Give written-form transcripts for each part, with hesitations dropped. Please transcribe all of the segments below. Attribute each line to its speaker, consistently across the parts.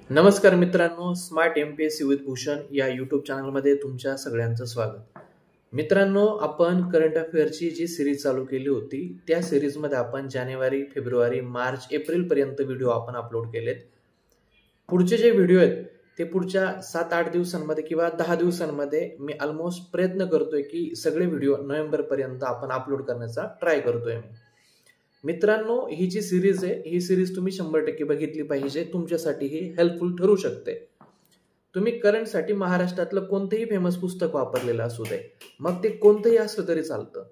Speaker 1: नमस्कार मित्रांनो, smart MPSC with Bhushan या यूट्यूब चॅनलमध्ये तुमच्या सगळ्यांचं स्वागत. मित्रांनो, आपण करंट अफेअरची जी सिरीज चालू केली होती त्या सिरीजमध्ये आपण जानेवारी, फेब्रुवारी, मार्च, एप्रिल पर्यंत व्हिडिओ आपण अपलोड केलेत. पुढचे जे व्हिडिओ आहेत ते पुढच्या 7-8 दिवसांमध्ये किंवा 10 दिवसांमध्ये मी ऑलमोस्ट प्रयत्न करतोय की सगळे व्हिडिओ नोव्हेंबर पर्यंत आपण अपलोड करण्याचा ट्राय करतोय. मित्रांनो, ही जी सिरीज आहे ही सिरीज तुम्ही 100% बघितली पाहिजे. तुमच्यासाठी ही हेल्पफुल ठरू शकते. तुम्ही करंटसाठी महाराष्ट्रातलं कोणतेही फेमस पुस्तक वापरलेलं असू दे, मग ते कोणतंही असलं तरी चालतं,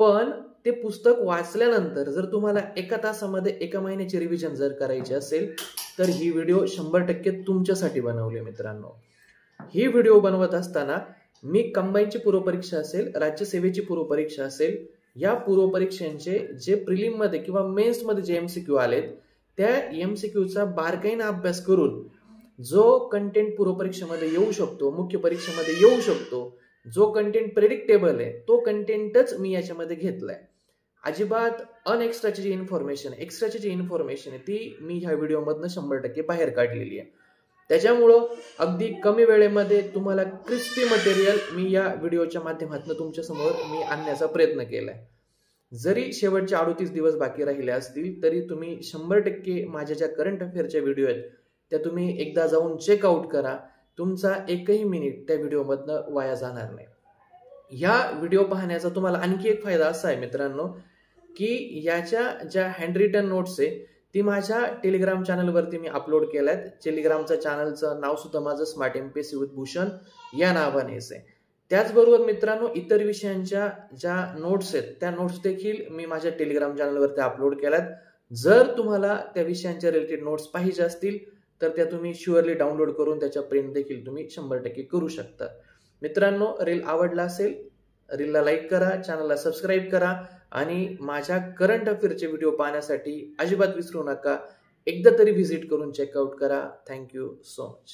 Speaker 1: पण ते पुस्तक वाचल्यानंतर जर तुम्हाला एका तासामध्ये एका महिन्याची रिव्हिजन जर करायची असेल तर ही व्हिडिओ 100% तुमच्यासाठी बनवली. मित्रांनो, ही व्हिडिओ बनवत असताना मी कंबाईनची पूर्वपरीक्षा असेल, राज्यसेवेची पूर्वपरीक्षा असेल, या पूर्वपरीक्षांचे जे प्रिलिम मध्ये किंवा मेन्स मध्ये जे एमसीक्यू आलेत त्या एमसीक्यूचा बारकाईने अभ्यास करून जो कंटेंट पूर्वपरीक्षेमध्ये येऊ शकतो, मुख्य परीक्षेमध्ये येऊ शकतो, जो कंटेंट प्रेडिक्टेबल आहे तो कंटेंटच मी याच्यामध्ये घेतलाय. अजिबात एक्स्ट्राची जी इन्फॉर्मेशन आहे ती मी ह्या व्हिडिओमधनं 100% बाहेर काढलेली आहे. त्याच्यामुळं अगदी कमी वेळेमध्ये तुम्हाला क्रिस्पी मटेरियल मी या व्हिडिओच्या माध्यमातून तुमच्या समोर मी आणण्याचा प्रयत्न केलाय. जरी शेवटचे 38 दिवस बाकी राहिले असतील तरी तुम्ही 100% माझ्या ज्या करंट अफेअरच्या व्हिडिओ आहेत त्या तुम्ही एकदा जाऊन चेकआउट करा. तुमचा एकही मिनिट त्या व्हिडिओमधनं वाया जाणार नाही. ह्या व्हिडिओ पाहण्याचा तुम्हाला आणखी एक फायदा असा आहे मित्रांनो की याच्या ज्या हँड रिटन नोट्स आहे ती माझ्या टेलिग्राम चॅनलवरती मी अपलोड केल्यात. टेलिग्रामच्या चॅनलचं नाव सुद्धा माझं स्मार्ट एमपीएससी विथ भूषण या नावानेच आहे. त्याचबरोबर मित्रांनो, इतर विषयांच्या ज्या नोट्स आहेत त्या नोट्स देखील मी माझ्या टेलिग्राम चॅनलवरती अपलोड केल्यात. जर तुम्हाला त्या विषयांच्या रिलेटेड नोट्स पाहिजे असतील तर त्या तुम्ही शुअरली डाउनलोड करून त्याच्या प्रिंट देखील तुम्ही 100% करू शकता. मित्रांनो, रील आवडला असेल रीलला लाईक करा, चॅनलला सबस्क्राईब करा आणि माझ्या करंट अफेअरचे व्हिडिओ पाहण्यासाठी अजिबात विसरू नका. एकदा तरी व्हिजिट करून चेकआउट करा. Thank you so much.